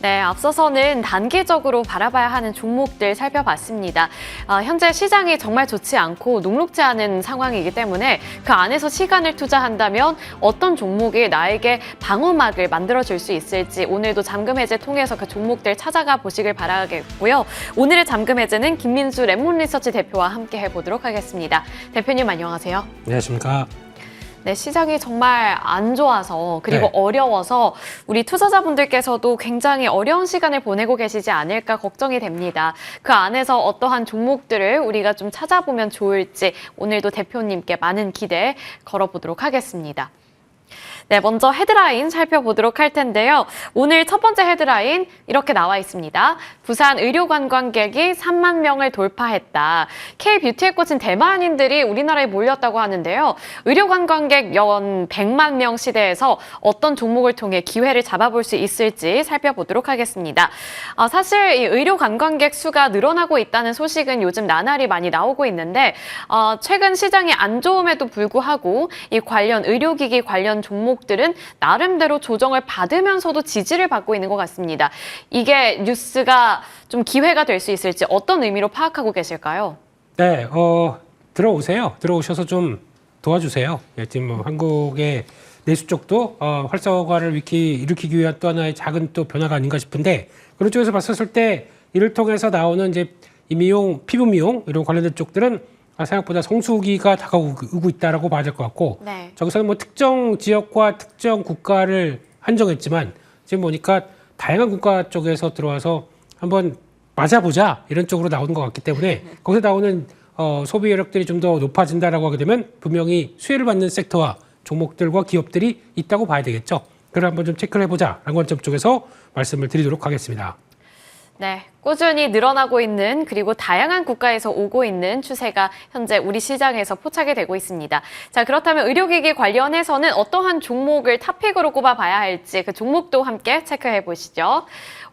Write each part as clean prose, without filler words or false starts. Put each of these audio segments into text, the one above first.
네, 앞서서는 단기적으로 바라봐야 하는 종목들 살펴봤습니다. 현재 시장이 정말 좋지 않고 녹록지 않은 상황이기 때문에 그 안에서 시간을 투자한다면 어떤 종목이 나에게 방어막을 만들어줄 수 있을지 오늘도 잠금 해제 통해서 그 종목들 찾아가 보시길 바라겠고요. 오늘의 잠금 해제는 김민수 랩몬 리서치 대표와 함께 해보도록 하겠습니다. 대표님 안녕하세요. 안녕하십니까. 네, 시장이 정말 안 좋아서 그리고 네. 어려워서 우리 투자자분들께서도 굉장히 어려운 시간을 보내고 계시지 않을까 걱정이 됩니다. 그 안에서 어떠한 종목들을 우리가 좀 찾아보면 좋을지 오늘도 대표님께 많은 기대 걸어보도록 하겠습니다. 네, 먼저 헤드라인 살펴보도록 할 텐데요. 오늘 첫 번째 헤드라인 이렇게 나와 있습니다. 부산 의료 관광객이 3만 명을 돌파했다. K-뷰티에 꽂힌 대만인들이 우리나라에 몰렸다고 하는데요. 의료 관광객 연 100만 명 시대에서 어떤 종목을 통해 기회를 잡아볼 수 있을지 살펴보도록 하겠습니다. 사실 이 의료 관광객 수가 늘어나고 있다는 소식은 요즘 나날이 많이 나오고 있는데 최근 시장이 안 좋음에도 불구하고 이 관련 의료기기 관련 종목들은 나름대로 조정을 받으면서도 지지를 받고 있는 것 같습니다. 이게 뉴스가 좀 기회가 될 수 있을지 어떤 의미로 파악하고 계실까요? 네, 들어오세요. 들어오셔서 좀 도와주세요. 예, 지금 뭐 한국의 내수 쪽도 활성화를 일으키기 위한 또 하나의 작은 또 변화가 아닌가 싶은데 그런 쪽에서 봤었을 때 이를 통해서 나오는 이제 이 미용, 피부 미용 이런 관련된 쪽들은 생각보다 성수기가 다가오고 있다라고 봐야 될 것 같고 네. 저기서는 뭐 특정 지역과 특정 국가를 한정했지만 지금 보니까 다양한 국가 쪽에서 들어와서 한번 맞아보자 이런 쪽으로 나오는 것 같기 때문에 거기서 나오는 소비 여력들이 좀 더 높아진다라고 하게 되면 분명히 수혜를 받는 섹터와 종목들과 기업들이 있다고 봐야 되겠죠. 그걸 한번 좀 체크를 해보자라는 관점 쪽에서 말씀을 드리도록 하겠습니다. 네, 꾸준히 늘어나고 있는 그리고 다양한 국가에서 오고 있는 추세가 현재 우리 시장에서 포착이 되고 있습니다. 자, 그렇다면 의료기기 관련해서는 어떠한 종목을 탑픽으로 꼽아봐야 할지 그 종목도 함께 체크해 보시죠.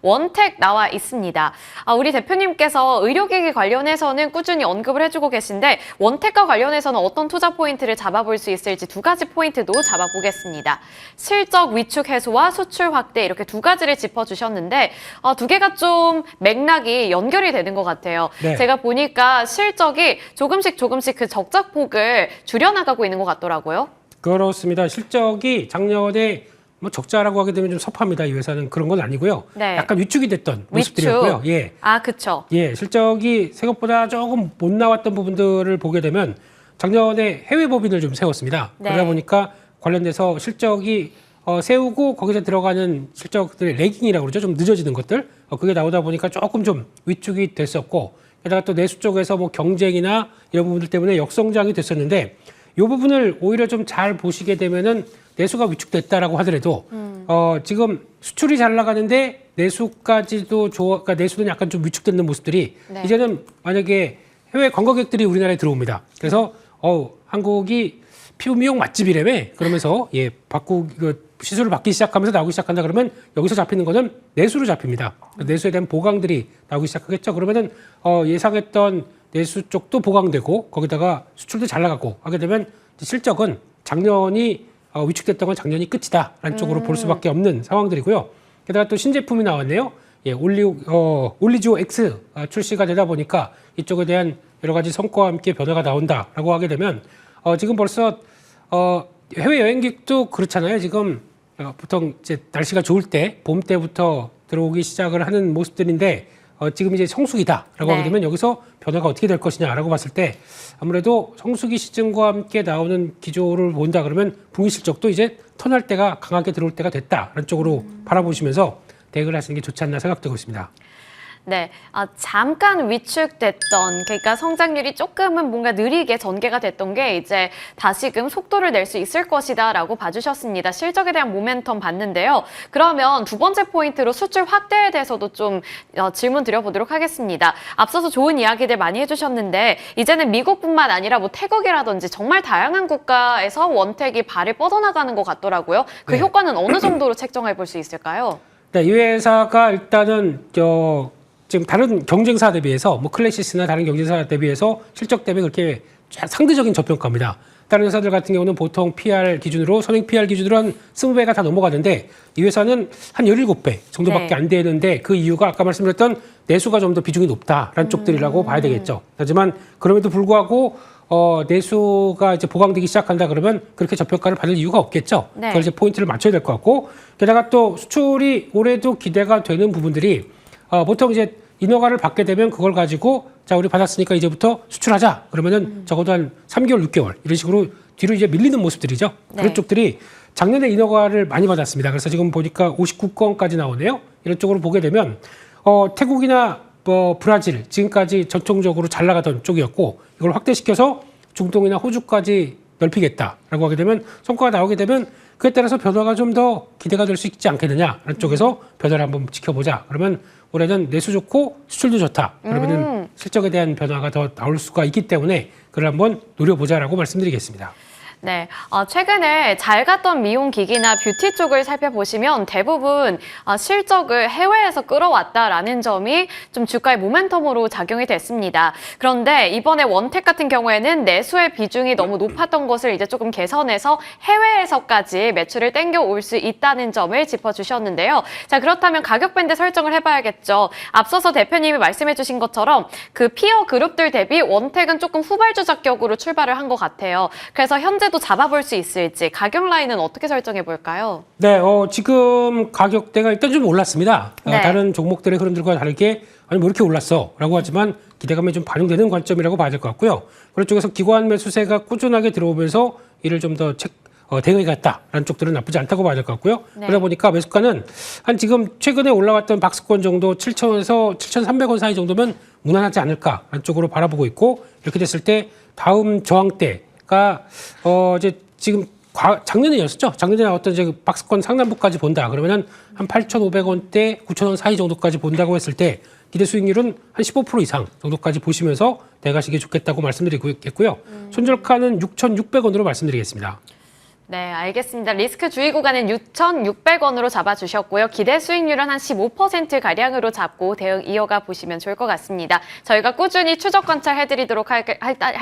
원택 나와 있습니다. 우리 대표님께서 의료기기 관련해서는 꾸준히 언급을 해주고 계신데 원택과 관련해서는 어떤 투자 포인트를 잡아볼 수 있을지 두 가지 포인트도 잡아보겠습니다. 실적 위축 해소와 수출 확대 이렇게 두 가지를 짚어주셨는데 두 개가 좀 맥락이 연결이 되는 것 같아요. 네. 제가 보니까 실적이 조금씩 그 적자폭을 줄여나가고 있는 것 같더라고요. 그렇습니다. 실적이 작년에 뭐 적자라고 하게 되면 좀 섭합니다. 이 회사는 그런 건 아니고요. 네. 약간 위축이 됐던 모습들이었고요. 예. 그쵸. 예, 실적이 생각보다 조금 못 나왔던 부분들을 보게 되면 작년에 해외 법인을 좀 세웠습니다. 네. 그러다 보니까 관련돼서 실적이 세우고 거기서 들어가는 실적들의 레깅이라고 그러죠. 좀 늦어지는 것들. 그게 나오다 보니까 조금 좀 위축이 됐었고 게다가 또 내수 쪽에서 뭐 경쟁이나 이런 부분들 때문에 역성장이 됐었는데 이 부분을 오히려 좀 잘 보시게 되면은 내수가 위축됐다라고 하더라도 지금 수출이 잘 나가는데 내수까지도 그러니까 내수는 약간 좀 위축되는 모습들이 네. 이제는 만약에 해외 관광객들이 우리나라에 들어옵니다. 그래서 한국이 피부 미용 맛집이라며 그러면서 시술을 받기 시작하면서 나오기 시작한다 그러면 여기서 잡히는 거는 내수로 잡힙니다. 내수에 대한 보강들이 나오기 시작하겠죠. 그러면은 예상했던 내수 쪽도 보강되고 거기다가 수출도 잘 나가고 하게 되면 실적은 작년이 위축됐던 건 작년이 끝이다라는 쪽으로 볼 수밖에 없는 상황들이고요. 게다가 또 신제품이 나왔네요. 예, 올리지오 X 출시가 되다 보니까 이쪽에 대한 여러 가지 성과와 함께 변화가 나온다라고 하게 되면 지금 벌써 해외 여행객도 그렇잖아요. 지금 보통 이제 날씨가 좋을 때 봄 때부터 들어오기 시작을 하는 모습들인데 지금 이제 성수기다라고 네. 하게 되면 여기서 변화가 어떻게 될 것이냐라고 봤을 때 아무래도 성수기 시즌과 함께 나오는 기조를 본다 그러면 분기 실적도 이제 턴할 때가 강하게 들어올 때가 됐다라는 쪽으로 바라보시면서 대응을 하시는 게 좋지 않나 생각되고 있습니다. 네, 잠깐 위축됐던 그러니까 성장률이 조금은 뭔가 느리게 전개가 됐던 게 이제 다시금 속도를 낼 수 있을 것이다라고 봐주셨습니다. 실적에 대한 모멘텀 봤는데요. 그러면 두 번째 포인트로 수출 확대에 대해서도 좀 질문 드려보도록 하겠습니다. 앞서서 좋은 이야기들 많이 해주셨는데 이제는 미국뿐만 아니라 뭐 태국이라든지 정말 다양한 국가에서 원택이 발을 뻗어나가는 것 같더라고요. 그 네. 효과는 어느 정도로 책정해 볼 수 있을까요? 네, 이 회사가 일단은 지금 다른 경쟁사 대비해서 뭐 클래시스나 다른 경쟁사 대비해서 실적 대비 그렇게 상대적인 저평가입니다. 다른 회사들 같은 경우는 보통 PR 기준으로 선행 PR 기준으로 한 20배가 다 넘어가는데 이 회사는 한 17배 정도밖에 네. 안 되는데 그 이유가 아까 말씀드렸던 내수가 좀 더 비중이 높다라는 쪽들이라고 봐야 되겠죠. 하지만 그럼에도 불구하고 내수가 이제 보강되기 시작한다 그러면 그렇게 저평가를 받을 이유가 없겠죠. 네. 그걸 이제 포인트를 맞춰야 될 것 같고 게다가 또 수출이 올해도 기대가 되는 부분들이 보통 이제 인허가를 받게 되면 그걸 가지고 자 우리 받았으니까 이제부터 수출하자 그러면은 적어도 한 3개월, 6개월 이런 식으로 뒤로 이제 밀리는 모습들이죠. 네. 그런 쪽들이 작년에 인허가를 많이 받았습니다. 그래서 지금 보니까 59건까지 나오네요. 이런 쪽으로 보게 되면 태국이나 브라질 지금까지 전통적으로 잘 나가던 쪽이었고 이걸 확대시켜서 중동이나 호주까지 넓히겠다라고 하게 되면 성과가 나오게 되면 그에 따라서 변화가 좀 더 기대가 될 수 있지 않겠느냐라는 쪽에서 변화를 한번 지켜보자. 그러면 올해는 내수 좋고 수출도 좋다. 그러면은 실적에 대한 변화가 더 나올 수가 있기 때문에 그걸 한번 노려보자라고 말씀드리겠습니다. 네, 최근에 잘 갔던 미용 기기나 뷰티 쪽을 살펴보시면 대부분 실적을 해외에서 끌어왔다라는 점이 좀 주가의 모멘텀으로 작용이 됐습니다. 그런데 이번에 원택 같은 경우에는 내수의 비중이 너무 높았던 것을 이제 조금 개선해서 해외에서까지 매출을 땡겨올 수 있다는 점을 짚어주셨는데요. 자, 그렇다면 가격 밴드 설정을 해봐야겠죠. 앞서서 대표님이 말씀해주신 것처럼 그 피어 그룹들 대비 원택은 조금 후발주자격으로 출발을 한 것 같아요. 그래서 현재도 잡아볼 수 있을지 가격 라인은 어떻게 설정해 볼까요? 네, 지금 가격대가 일단 좀 올랐습니다. 네. 다른 종목들의 흐름들과 다르게 아니 뭐 이렇게 올랐어라고 하지만 기대감이 좀 반영되는 관점이라고 봐야 될 것 같고요. 그런 쪽에서 기관 매수세가 꾸준하게 들어오면서 이를 좀 더 대응해 갔다라는 쪽들은 나쁘지 않다고 봐야 될 것 같고요. 네. 그러다 보니까 매수가는 한 지금 최근에 올라왔던 박스권 정도 7,000원에서 7,300원 사이 정도면 무난하지 않을까라는 쪽으로 바라보고 있고 이렇게 됐을 때 다음 저항대가 이제 지금 작년이었죠. 작년에 나왔던 이제 박스권 상단부까지 본다. 그러면은 한 8,500원대, 9,000원 사이 정도까지 본다고 했을 때 기대 수익률은 한 15% 이상 정도까지 보시면서 대가시기 좋겠다고 말씀드리겠고요. 손절가는 6,600원으로 말씀드리겠습니다. 네, 알겠습니다. 리스크 주의 구간은 6,600원으로 잡아주셨고요. 기대 수익률은 한 15%가량으로 잡고 대응 이어가 보시면 좋을 것 같습니다. 저희가 꾸준히 추적 관찰해드리도록 할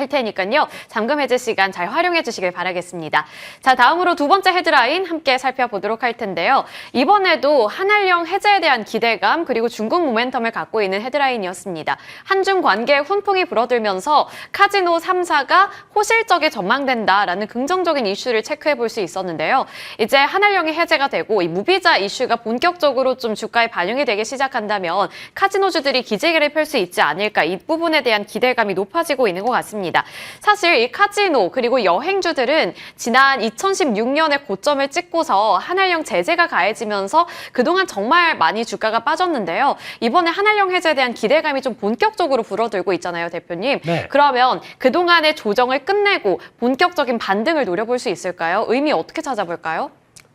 테니까요. 잠금 해제 시간 잘 활용해 주시길 바라겠습니다. 자, 다음으로 두 번째 헤드라인 함께 살펴보도록 할 텐데요. 이번에도 한알령 해제에 대한 기대감 그리고 중국 모멘텀을 갖고 있는 헤드라인이었습니다. 한중 관계에 훈풍이 불어들면서 카지노 3사가 호실적이 전망된다라는 긍정적인 이슈를 체크해 볼 수 있었는데요. 이제 한알령이 해제가 되고 이 무비자 이슈가 본격적으로 좀 주가에 반영이 되기 시작한다면 카지노주들이 기재기를 펼 수 있지 않을까 이 부분에 대한 기대감이 높아지고 있는 것 같습니다. 사실 이 카지노 그리고 여행주들은 지난 2016년에 고점을 찍고서 한알령 제재가 가해지면서 그동안 정말 많이 주가가 빠졌는데요. 이번에 한알령 해제에 대한 기대감이 좀 본격적으로 불어들고 있잖아요, 대표님. 네. 그러면 그동안의 조정을 끝내고 본격적인 반등을 노려볼 수 있을까요? 의미 어떻게 찾아볼까요?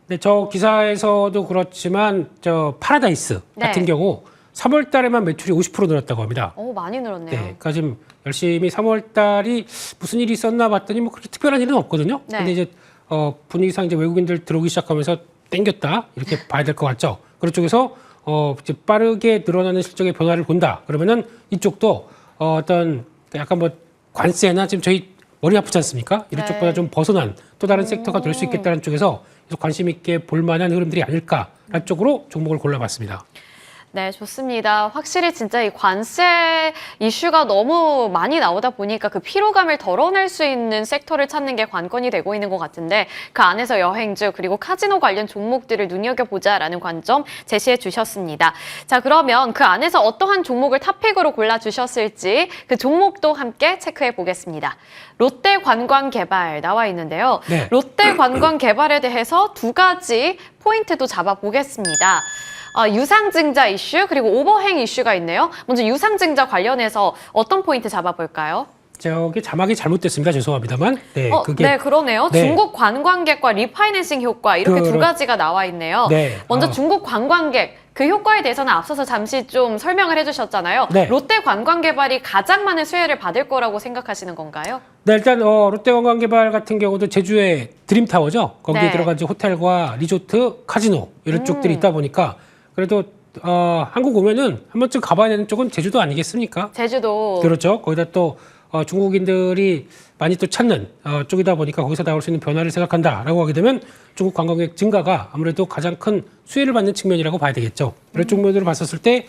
네, 저 기사에서도 그렇지만 저 파라다이스 네. 같은 경우 3월 달에만 매출이 50% 늘었다고 합니다. 많이 늘었네요. 네, 그러니까 지금 열심히 3월 달이 무슨 일이 있었나 봤더니 뭐 그렇게 특별한 일은 없거든요. 네. 근데 이제 분위기상 이제 외국인들 들어오기 시작하면서 땡겼다 이렇게 봐야 될 것 같죠. 그런 쪽에서 이제 빠르게 늘어나는 실적의 변화를 본다. 그러면은 이쪽도 어떤 약간 뭐 관세나 지금 저희 머리 아프지 않습니까? 이런 네. 쪽보다 좀 벗어난 또 다른 섹터가 될 수 있겠다는 쪽에서 계속 관심 있게 볼 만한 흐름들이 아닐까라는 쪽으로 종목을 골라봤습니다. 네, 좋습니다. 확실히 진짜 이 관세 이슈가 너무 많이 나오다 보니까 그 피로감을 덜어낼 수 있는 섹터를 찾는 게 관건이 되고 있는 것 같은데 그 안에서 여행주 그리고 카지노 관련 종목들을 눈여겨보자라는 관점 제시해 주셨습니다. 자, 그러면 그 안에서 어떠한 종목을 탑픽으로 골라주셨을지 그 종목도 함께 체크해 보겠습니다. 롯데관광개발 나와 있는데요. 네. 롯데관광개발에 대해서 두 가지 포인트도 잡아보겠습니다. 유상증자 이슈 그리고 오버행 이슈가 있네요. 먼저 유상증자 관련해서 어떤 포인트 잡아볼까요? 저기 자막이 잘못됐습니다. 죄송합니다만. 네, 네, 그러네요. 네. 중국 관광객과 리파이낸싱 효과 이렇게 두 가지가 나와 있네요. 네. 먼저 중국 관광객 그 효과에 대해서는 앞서서 잠시 좀 설명을 해주셨잖아요. 네. 롯데관광개발이 가장 많은 수혜를 받을 거라고 생각하시는 건가요? 네, 일단 롯데관광개발 같은 경우도 제주의 드림타워죠. 거기에 네. 들어간 이제 호텔과 리조트, 카지노 이런 쪽들이 있다 보니까 그래도 한국 오면은 한 번쯤 가봐야 되는 쪽은 제주도 아니겠습니까? 제주도. 그렇죠. 거기다 또 중국인들이 많이 또 찾는 쪽이다 보니까 거기서 나올 수 있는 변화를 생각한다라고 하게 되면 중국 관광객 증가가 아무래도 가장 큰 수혜를 받는 측면이라고 봐야 되겠죠. 이런 측면으로 봤었을 때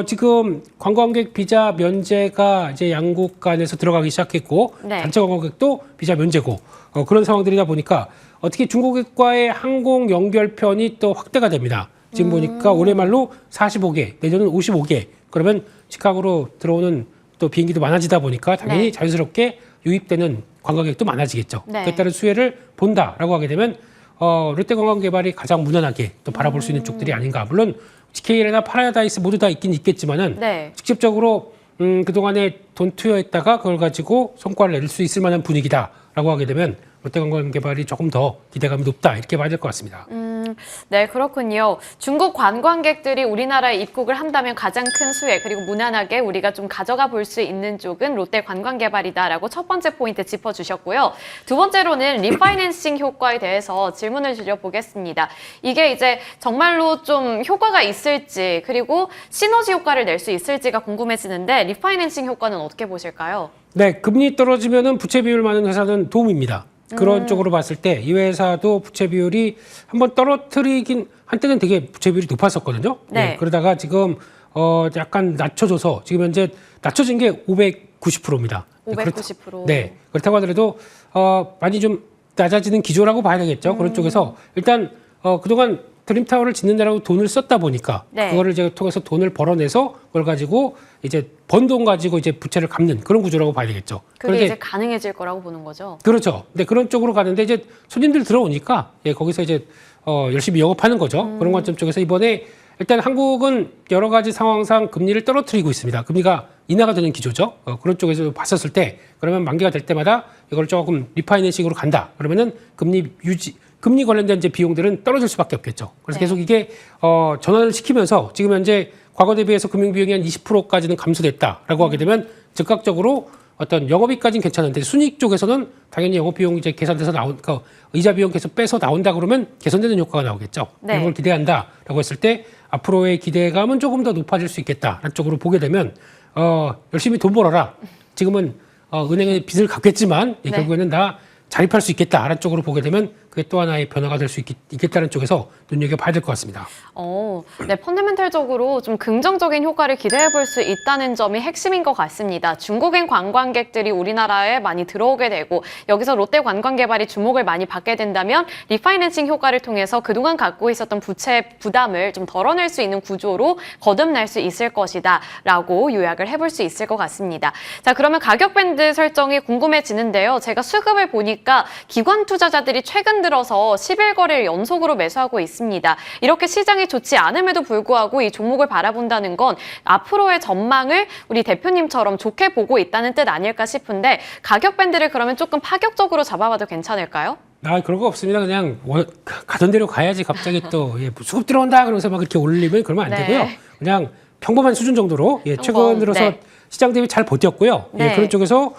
지금 관광객 비자 면제가 이제 양국 간에서 들어가기 시작했고 네. 단체 관광객도 비자 면제고 그런 상황들이다 보니까 어떻게 중국과의 항공 연결편이 또 확대가 됩니다. 지금 보니까 올해 말로 45개, 내년은 55개. 그러면 시카고로 들어오는 또 비행기도 많아지다 보니까 당연히 네. 자연스럽게 유입되는 관광객도 많아지겠죠. 네. 그에 따른 수혜를 본다라고 하게 되면 롯데관광개발이 가장 무난하게 또 바라볼 수 있는 쪽들이 아닌가. 물론 GKL이나 파라다이스 모두 다 있긴 있겠지만은 네. 직접적으로 그동안에 돈 투여했다가 그걸 가지고 성과를 낼 수 있을 만한 분위기다라고 하게 되면 롯데관광개발이 조금 더 기대감이 높다 이렇게 봐야 될 것 같습니다. 네, 그렇군요. 중국 관광객들이 우리나라에 입국을 한다면 가장 큰 수혜, 그리고 무난하게 우리가 좀 가져가 볼 수 있는 쪽은 롯데 관광개발이다라고 첫 번째 포인트 짚어주셨고요. 두 번째로는 리파이낸싱 효과에 대해서 질문을 드려보겠습니다. 이게 이제 정말로 좀 효과가 있을지, 그리고 시너지 효과를 낼 수 있을지가 궁금해지는데 리파이낸싱 효과는 어떻게 보실까요? 네, 금리 떨어지면은 부채 비율 많은 회사는 도움입니다. 그런 쪽으로 봤을 때 이 회사도 부채 비율이 한번 떨어뜨리긴 한때는 되게 부채 비율이 높았었거든요. 네. 그러다가 지금 약간 낮춰져서 지금 현재 낮춰진 게 590%입니다. 590%. 네. 그렇다고 하더라도 많이 좀 낮아지는 기조라고 봐야 되겠죠. 그런 쪽에서 일단 그동안 드림타워를 짓는다라고 돈을 썼다 보니까 네. 그거를 이제 통해서 돈을 벌어내서 그걸 가지고 이제 번 돈 가지고 이제 부채를 갚는 그런 구조라고 봐야 되겠죠. 그게 그런데 이제 가능해질 거라고 보는 거죠. 그렇죠. 근데 그런 쪽으로 가는데 이제 손님들 들어오니까 거기서 이제 열심히 영업하는 거죠. 그런 관점 쪽에서 이번에 일단 한국은 여러 가지 상황상 금리를 떨어뜨리고 있습니다. 금리가 인하가 되는 기조죠. 그런 쪽에서 봤었을 때 그러면 만기가 될 때마다 이걸 조금 리파이낸싱으로 간다. 그러면은 금리 관련된 이제 비용들은 떨어질 수밖에 없겠죠. 그래서 네. 계속 이게 전환을 시키면서 지금 현재 과거 대비해서 금융 비용이 한 20%까지는 감소됐다라고 하게 되면 즉각적으로 어떤 영업이익까지는 괜찮은데 순이익 쪽에서는 당연히 영업 비용 이제 계산돼서 그러니까 이자 비용 계속 빼서 나온다 그러면 개선되는 효과가 나오겠죠. 네. 이걸 기대한다라고 했을 때 앞으로의 기대감은 조금 더 높아질 수 있겠다라는 쪽으로 보게 되면 열심히 돈 벌어라. 지금은 은행에 빚을 갚겠지만 네. 결국에는 다 자립할 수 있겠다라는 쪽으로 보게 되면 그게 또 하나의 변화가 될 수 있겠다는 쪽에서 눈여겨봐야 될 것 같습니다. 네, 펀더멘털적으로 좀 긍정적인 효과를 기대해 볼 수 있다는 점이 핵심인 것 같습니다. 중국인 관광객들이 우리나라에 많이 들어오게 되고 여기서 롯데 관광개발이 주목을 많이 받게 된다면 리파이낸싱 효과를 통해서 그동안 갖고 있었던 부채 부담을 좀 덜어낼 수 있는 구조로 거듭날 수 있을 것이다 라고 요약을 해볼 수 있을 것 같습니다. 자, 그러면 가격 밴드 설정이 궁금해지는데요. 제가 수급을 보니까 기관 투자자들이 최근 들어서 10일 거래를 연속으로 매수하고 있습니다. 이렇게 시장이 좋지 않음에도 불구하고 이 종목을 바라본다는 건 앞으로의 전망을 우리 대표님처럼 좋게 보고 있다는 뜻 아닐까 싶은데 가격 밴드를 그러면 조금 파격적으로 잡아봐도 괜찮을까요? 그런 거 없습니다. 그냥 가던 대로 가야지 갑자기 또 수급 들어온다 그러면서 막 이렇게 올리면 그러면 안 네. 되고요. 그냥 평범한 수준 정도로 최근 들어서 네. 시장 대비 잘 버텼고요. 네. 그런 쪽에서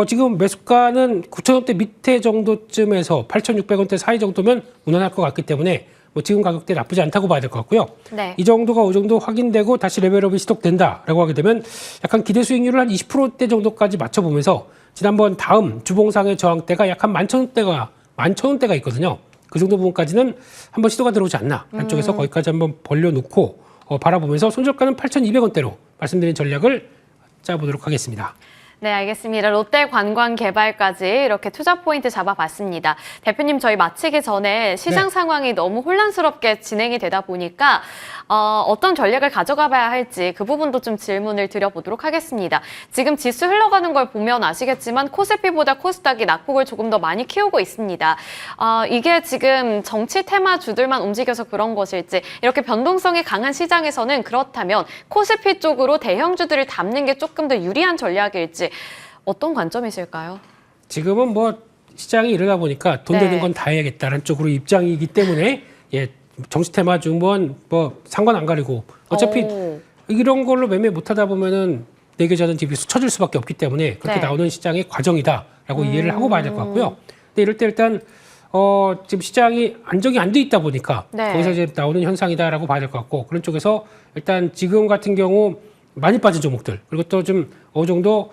지금 매수가는 9,000원대 밑에 정도쯤에서 8,600원대 사이 정도면 무난할 것 같기 때문에 지금 가격대 나쁘지 않다고 봐야 될 것 같고요. 네. 이 정도가 어느 정도 확인되고 다시 레벨업이 시도된다라고 하게 되면 약간 기대 수익률을 한 20%대 정도까지 맞춰보면서 지난번 다음 주봉상의 저항대가 약 한 11,000원대가 있거든요. 그 정도 부분까지는 한번 시도가 들어오지 않나. 한쪽에서 거기까지 한번 벌려놓고 바라보면서 손절가는 8,200원대로 말씀드린 전략을 짜보도록 하겠습니다. 네, 알겠습니다. 롯데 관광개발까지 이렇게 투자 포인트 잡아봤습니다. 대표님, 저희 마치기 전에 시장 네. 상황이 너무 혼란스럽게 진행이 되다 보니까 어떤 전략을 가져가 봐야 할지 그 부분도 좀 질문을 드려보도록 하겠습니다. 지금 지수 흘러가는 걸 보면 아시겠지만 코스피보다 코스닥이 낙폭을 조금 더 많이 키우고 있습니다. 이게 지금 정치 테마주들만 움직여서 그런 것일지 이렇게 변동성이 강한 시장에서는 그렇다면 코스피 쪽으로 대형주들을 담는 게 조금 더 유리한 전략일지 어떤 관점이실까요? 지금은 시장이 이러다 보니까 돈 네. 되는 건 다 해야겠다는 쪽으로 입장이기 때문에 정치 테마 중원 상관 안 가리고 어차피 이런 걸로 매매 못 하다 보면은 내 계좌는 집이 수쳐질 수밖에 없기 때문에 그렇게 네. 나오는 시장의 과정이다라고 이해를 하고 봐야 될 것 같고요. 근데 이럴 때 일단 지금 시장이 안정이 안 돼 있다 보니까 네. 거기서 이제 나오는 현상이다라고 봐야 될 것 같고 그런 쪽에서 일단 지금 같은 경우 많이 빠진 종목들 그리고 또 좀 어느 정도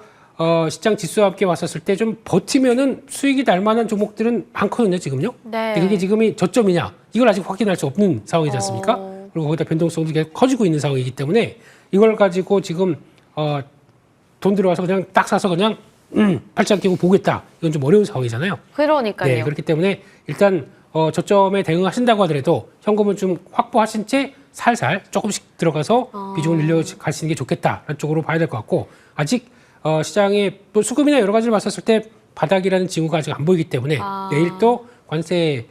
시장 지수와 함께 왔었을 때 좀 버티면은 수익이 날 만한 종목들은 많거든요, 지금요. 네. 근데 그게 지금이 저점이냐 이걸 아직 확인할 수 없는 상황이지 않습니까? 그리고 거기다 변동성도 계속 커지고 있는 상황이기 때문에 이걸 가지고 지금 돈 들어와서 그냥 딱 사서 그냥 팔짱 끼고 보겠다. 이건 좀 어려운 상황이잖아요. 그러니까요. 네, 그렇기 때문에 일단 저점에 대응하신다고 하더라도 현금은 좀 확보하신 채 살살 조금씩 들어가서 비중을 늘려가시는 게 좋겠다라는 쪽으로 봐야 될 것 같고 아직 시장에 또 수급이나 여러 가지를 봤었을 때 바닥이라는 징후가 아직 안 보이기 때문에 내일 또 관세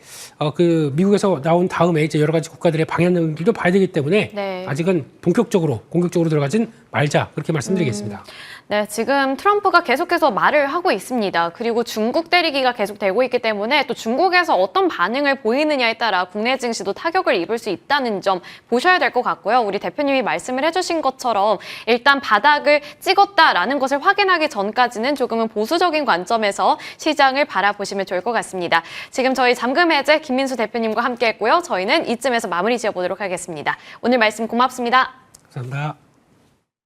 그 미국에서 나온 다음에 이제 여러 가지 국가들의 방향들도 봐야 되기 때문에 네. 아직은 본격적으로 공격적으로 들어가진 말자 그렇게 말씀드리겠습니다. 네, 지금 트럼프가 계속해서 말을 하고 있습니다. 그리고 중국 때리기가 계속되고 있기 때문에 또 중국에서 어떤 반응을 보이느냐에 따라 국내 증시도 타격을 입을 수 있다는 점 보셔야 될 것 같고요. 우리 대표님이 말씀을 해주신 것처럼 일단 바닥을 찍었다라는 것을 확인하기 전까지는 조금은 보수적인 관점에서 시장을 바라보시면 좋을 것 같습니다. 지금 저희 잠금 해제 김민수 대표님과 함께 했고요. 저희는 이쯤에서 마무리 지어보도록 하겠습니다. 오늘 말씀 고맙습니다. 감사합니다.